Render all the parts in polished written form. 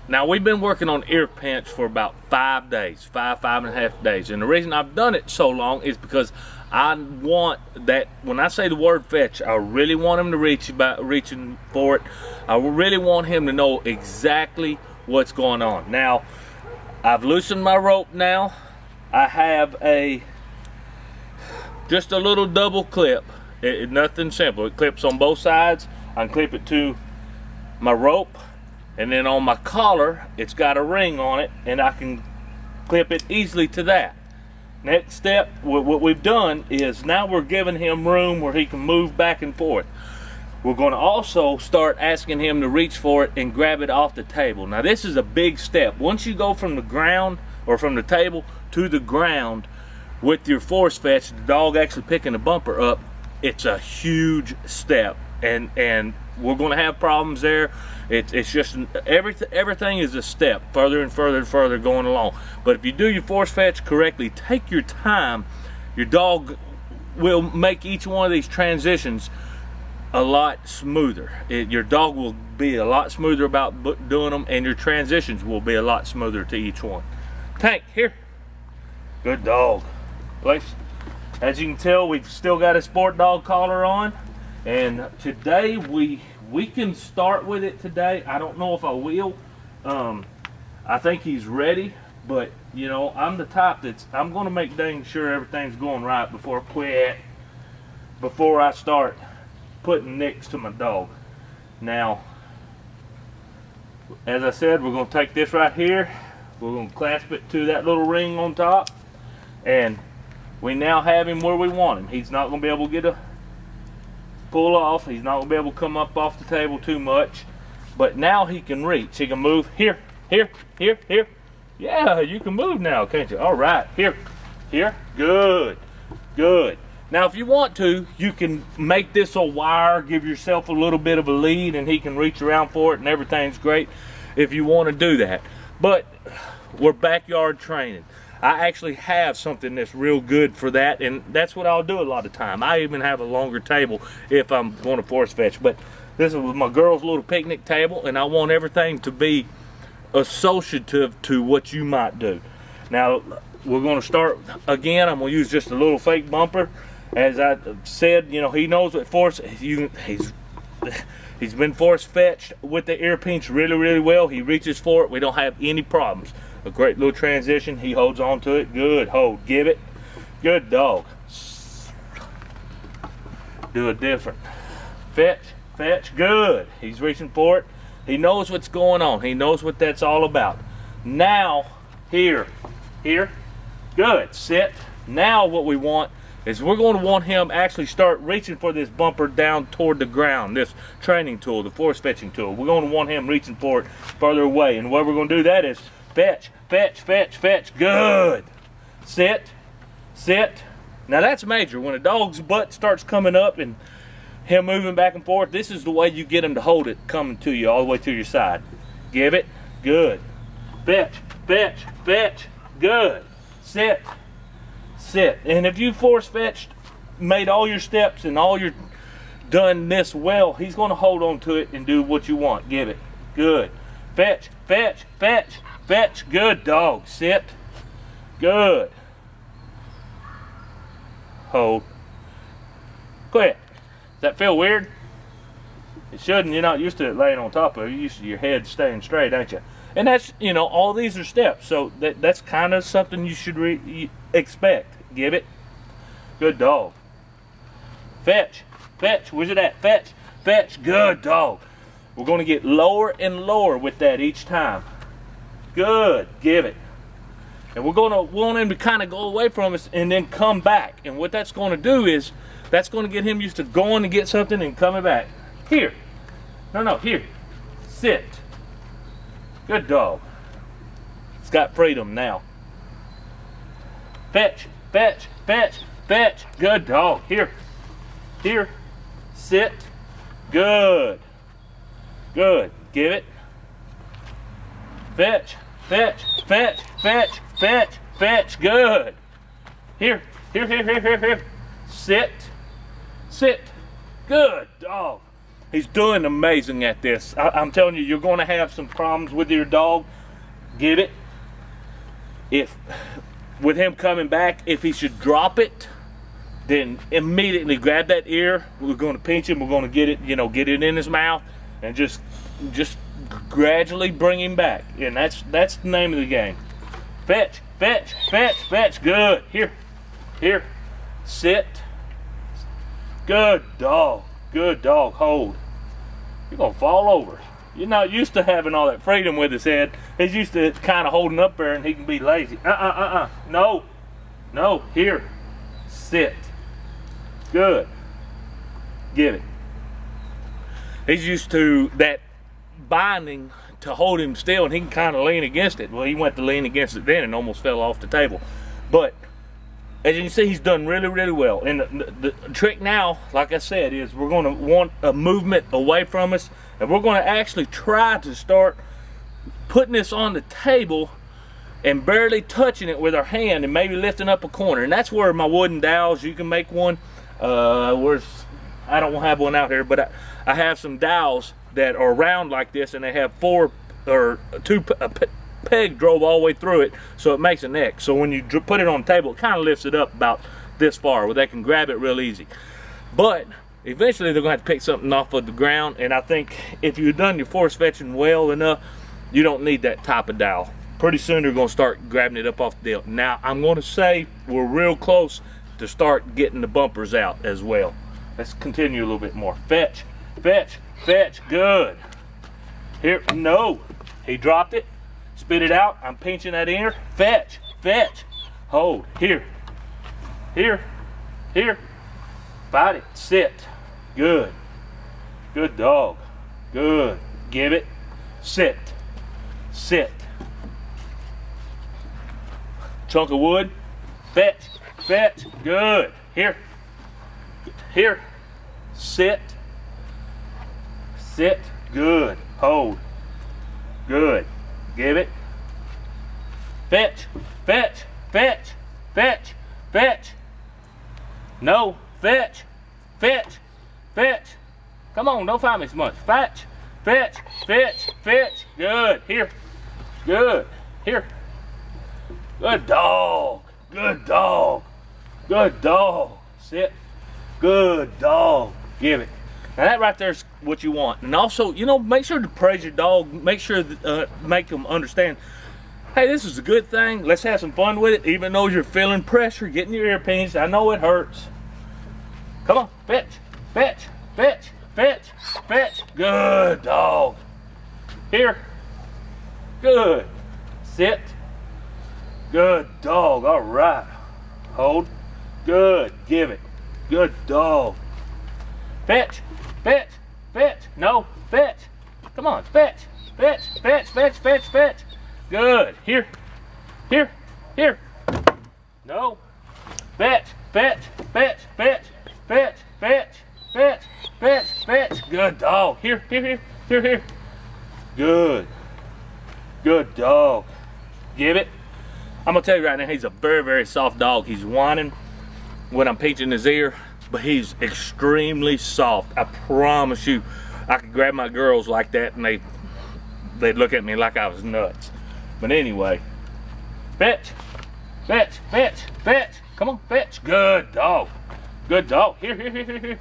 Now we've been working on ear pinch for about 5 days, five and a half days. And the reason I've done it so long is because I want that, when I say the word fetch, I really want him to reaching for it. I really want him to know exactly what's going on. Now, I've loosened my rope now. I have just a little double clip. Nothing simple. It clips on both sides. I can clip it to my rope. And then on my collar, it's got a ring on it, and I can clip it easily to that. Next step, what we've done is now we're giving him room where he can move back and forth. We're going to also start asking him to reach for it and grab it off the table. Now this is a big step. Once you go from the ground, or from the table to the ground with your force fetch, the dog actually picking the bumper up, it's a huge step. And we're going to have problems there. It's just everything is a step further and further and further going along. But if you do your force fetch correctly, take your time, your dog will make each one of these transitions a lot smoother. Your dog will be a lot smoother about doing them, and your transitions will be a lot smoother to each one. Tank, here. Good dog. As you can tell, we've still got a sport dog collar on. And today we can start with it today. I don't know if I will. I think he's ready, but you know, I'm the type I'm going to make dang sure everything's going right before I start putting nicks to my dog. Now, as I said, we're going to take this right here. We're going to clasp it to that little ring on top, and we now have him where we want him. He's not going to be able to get a pull off. He's not going to be able to come up off the table too much, but now he can reach. He can move here, here, here, here. Yeah, you can move now, can't you? All right, here, here. Good, good. Now if you want to, you can make this a wire, give yourself a little bit of a lead, and he can reach around for it, and everything's great if you want to do that. But we're backyard training. I actually have something that's real good for that, and that's what I'll do a lot of time. I even have a longer table if I'm going to force fetch. But this is my girl's little picnic table, and I want everything to be associative to what you might do. Now we're going to start again. I'm going to use just a little fake bumper. As I said, you know, he knows what force. He's been force fetched with the ear pinch really, really well. He reaches for it. We don't have any problems. A great little transition. He holds on to it. Good hold. Give it. Good dog. Do a different. Fetch. Fetch. Good. He's reaching for it. He knows what's going on. He knows what that's all about. Now, here. Here. Good. Sit. Now what we want is we're going to want him actually start reaching for this bumper down toward the ground, this training tool, the force fetching tool. We're going to want him reaching for it further away. And the way we're going to do that is fetch, fetch, fetch, fetch. Good. Sit, sit. Now that's major. When a dog's butt starts coming up and him moving back and forth, this is the way you get him to hold it coming to you all the way to your side. Give it. Good. Fetch, fetch, fetch. Good. Sit, sit. And if you force fetched, made all your steps and all your done this well, he's going to hold on to it and do what you want. Give it. Good. Fetch, fetch, fetch, fetch. Good dog. Sit. Good. Hold. Go ahead. Does that feel weird? It shouldn't. You're not used to it laying on top of it. You're used to your head staying straight, ain't you? And that's, you know, all these are steps. So that's kind of something you should expect. Give it. Good dog. Fetch. Fetch. Where's it at? Fetch. Fetch. Good dog. We're going to get lower and lower with that each time. Good. Give it. And we're going to want him to kind of go away from us and then come back. And what that's going to do is that's going to get him used to going to get something and coming back. Here. No, here. Sit. Good dog. It's got freedom now. Fetch, fetch, fetch, fetch. Good dog. Here. Here. Sit. Good. Good. Give it. Fetch, fetch, fetch, fetch, fetch, fetch. Good. Here. Here, here, here, here, here. Sit. Sit. Good dog. He's doing amazing at this. I'm telling you, you're going to have some problems with your dog. Get it? If with him coming back, if he should drop it, then immediately grab that ear. We're going to pinch him. We're going to get it, you know, get it in his mouth, and just gradually bring him back. And that's the name of the game. Fetch, fetch, fetch, fetch. Good. Here, sit. Good dog. Good dog. Hold. You're gonna fall over. You're not used to having all that freedom with his head. He's used to kind of holding up there, and he can be lazy. No. Here. Sit. Good. Give it. He's used to that binding to hold him still, and he can kind of lean against it. Well, he went to lean against it then and almost fell off the table. But as you can see, he's done really, really well. And the trick now, like I said, is we're going to want a movement away from us, and we're going to actually try to start putting this on the table and barely touching it with our hand and maybe lifting up a corner. And that's where my wooden dowels, you can make one. I don't have one out here, but I have some dowels that are round like this, and they have two peg drove all the way through it, so it makes an X. So when you put it on the table, it kind of lifts it up about this far where they can grab it real easy. But eventually they're going to have to pick something off of the ground, and I think if you've done your force fetching well enough, you don't need that type of dowel. Pretty soon they're going to start grabbing it up off the deal. Now I'm going to say we're real close to start getting the bumpers out as well. Let's continue a little bit more. Fetch, fetch, fetch. Good. Here, no. He dropped it. Spit it out. I'm pinching that ear. Fetch, fetch. Hold. Here. Fight it. Sit. Good. Good dog. Good. Give it. Sit. Sit. Chunk of wood. Fetch. Fetch. Good. Here. Sit. Sit. Good. Hold. Good. Give it. Fetch. Fetch. Fetch. Fetch. Fetch. No. Fetch. Fetch. Fetch. Come on, don't fight me so much. Fetch. Fetch. Fetch. Fetch. Good. Here. Good. Here. Good dog. Good dog. Good dog. Sit. Good dog. Give it. Now that right there is what you want. And also, you know, make sure to praise your dog. Make sure make them understand, hey, this is a good thing. Let's have some fun with it. Even though you're feeling pressure, getting your ear pinched, I know it hurts. Come on, fetch, fetch, fetch, fetch, fetch. Good dog. Here. Good. Sit. Good dog. All right. Hold. Good. Give it. Good dog. Fetch. Fetch. Fetch. No. Fetch. Come on. Fetch. Fetch. Fetch. Fetch. Fetch. Fetch. Good. Here. Here. Here. No. Fetch. Fetch. Fetch. Fetch. Fetch. Fetch. Fetch. Fetch. Fetch. Good dog. Here. Here. Here. Here. Here. Good. Good dog. Give it. I'm gonna tell you right now, he's a very, very soft dog. He's whining when I'm pinching his ear, but he's extremely soft. I promise you, I could grab my girls like that and they'd look at me like I was nuts. But anyway, fetch, fetch, fetch, fetch. Come on, fetch. Good dog. Good dog. Here, here, here, here, here.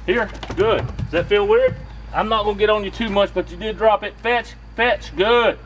Here. Good. Does that feel weird? I'm not gonna get on you too much, but you did drop it. Fetch, fetch. Good.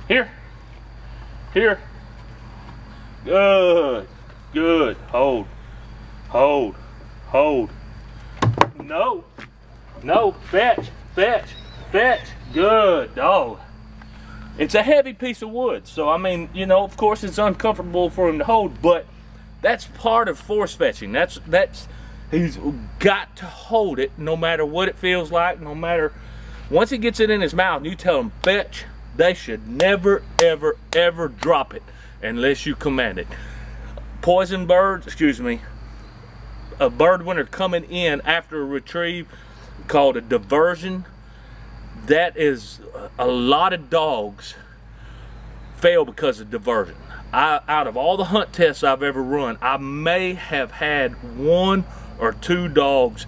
Here. Here. Good. Good. Hold. Hold. Hold. No. No. Fetch. Fetch. Fetch. Good dog. It's a heavy piece of wood, so I mean, you know, of course it's uncomfortable for him to hold, but that's part of force fetching. That's he's got to hold it no matter what it feels like, no matter. Once he gets it in his mouth and you tell him fetch, they should never, ever, ever drop it unless you command it. Poison birds, excuse me, a bird when they're coming in after a retrieve called a diversion, that is a lot of dogs fail because of diversion. Out of all the hunt tests I've ever run, I may have had 1 or 2 dogs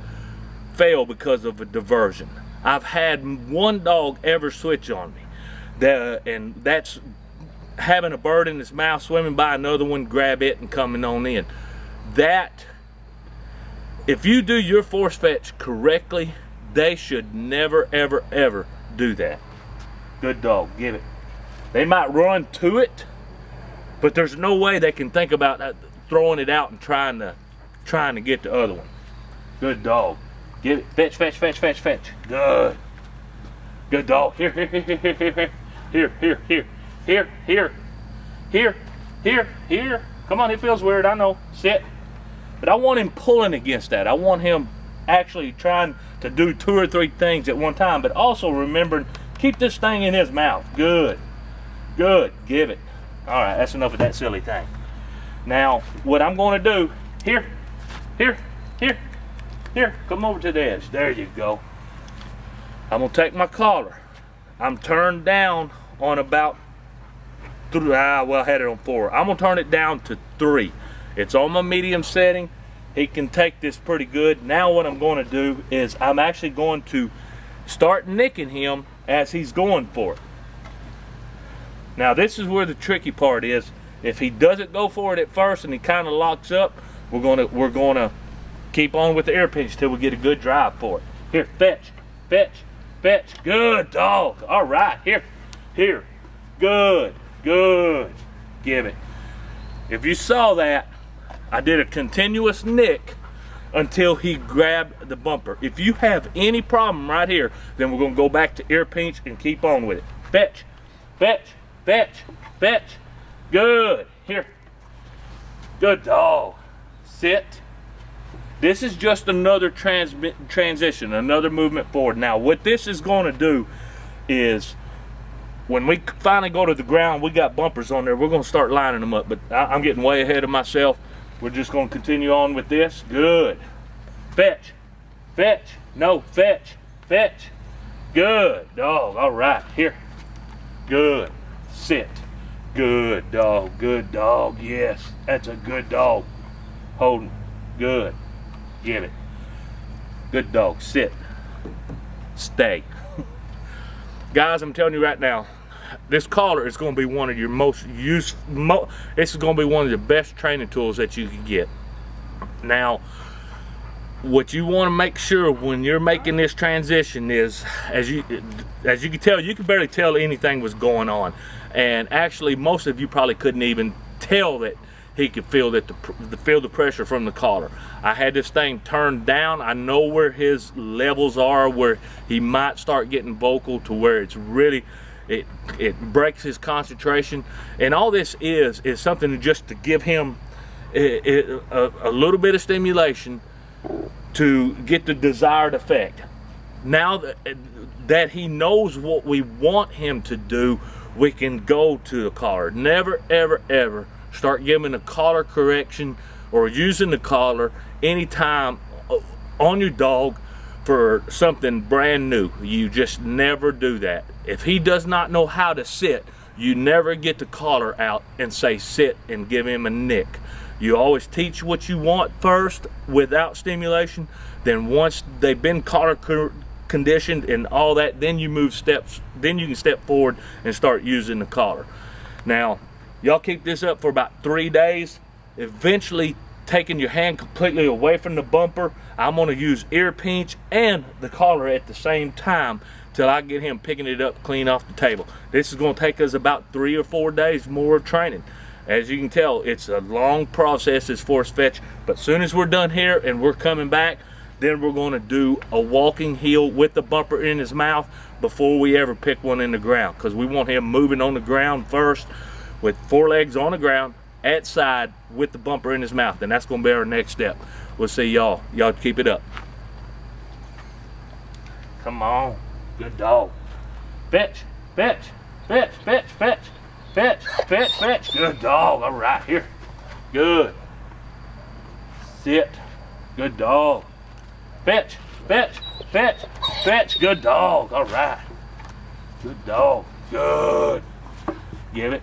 fail because of a diversion. I've had one dog ever switch on me, and that's having a bird in his mouth, swimming by another one, grab it and coming on in. That, if you do your force fetch correctly, they should never ever ever do that. Good dog, give it. They might run to it, but there's no way they can think about throwing it out and trying to get the other one. Good dog. Give it. Fetch, fetch, fetch, fetch, fetch. Good. Good dog. Here, here, here, here, here, here, here, here, here, here, here, here, here. Come on, it feels weird, I know. Sit. But I want him pulling against that. I want him actually trying to do 2 or 3 things at one time, but also remembering, keep this thing in his mouth. Good. Good. Give it. All right, that's enough of that silly thing. Now, what I'm going to do, here, here, here, here, come over to the edge. There you go. I'm going to take my collar. I'm turned down on about, well, I had it on 4. I'm going to turn it down to 3. It's on my medium setting. He can take this pretty good. Now what I'm going to do is I'm actually going to start nicking him as he's going for it. Now this is where the tricky part is. If he doesn't go for it at first and he kind of locks up, we're gonna keep on with the ear pinch till we get a good drive for it. Here, fetch, fetch, fetch. Good dog. All right, here, here. Good, good. Give it. If you saw that, I did a continuous nick until he grabbed the bumper. If you have any problem right here, then we're gonna go back to ear pinch and keep on with it. Fetch, fetch, fetch, fetch. Good. Here. Good dog. Sit. This is just another transition, another movement forward. Now, what this is going to do is, when we finally go to the ground, we got bumpers on there. We're going to start lining them up, but I'm getting way ahead of myself. We're just going to continue on with this. Good. Fetch. Fetch. No, fetch. Fetch. Good dog. All right. Here. Good. Sit. Good dog. Good dog. Yes. That's a good dog. Holding. Good. Give it. Good dog. Sit. Stay. Guys, I'm telling you right now, this collar is going to be one of your most useful, this is going to be one of the best training tools that you can get. Now, what you want to make sure when you're making this transition is, as you can tell, you could barely tell anything was going on. And actually, most of you probably couldn't even tell that he could feel that feel the pressure from the collar. I had this thing turned down. I know where his levels are, where he might start getting vocal to where it's really, it breaks his concentration. And all this is something just to give him a little bit of stimulation to get the desired effect. Now that he knows what we want him to do, we can go to the collar. Never, ever, ever start giving a collar correction or using the collar anytime on your dog for something brand new. You just never do that. If he does not know how to sit, you never get the collar out and say sit and give him a nick. You always teach what you want first without stimulation. Then once they've been collar conditioned and all that, then you move steps, then you can step forward and start using the collar. Now, y'all keep this up for about 3 days, eventually taking your hand completely away from the bumper. I'm going to use ear pinch and the collar at the same time till I get him picking it up clean off the table. This is going to take us about 3 or 4 days more of training. As you can tell, it's a long process, this force fetch, but as soon as we're done here and we're coming back, then we're going to do a walking heel with the bumper in his mouth before we ever pick one in the ground, because we want him moving on the ground first with 4 legs on the ground at side with the bumper in his mouth. And that's going to be our next step. We'll see y'all. Y'all keep it up. Come on. Good dog. Fetch, fetch, fetch, fetch, fetch, fetch, fetch, fetch. Good dog. All right, here. Good. Sit. Good dog. Fetch, fetch, fetch, fetch. Good dog. All right. Good dog. Good. Give it.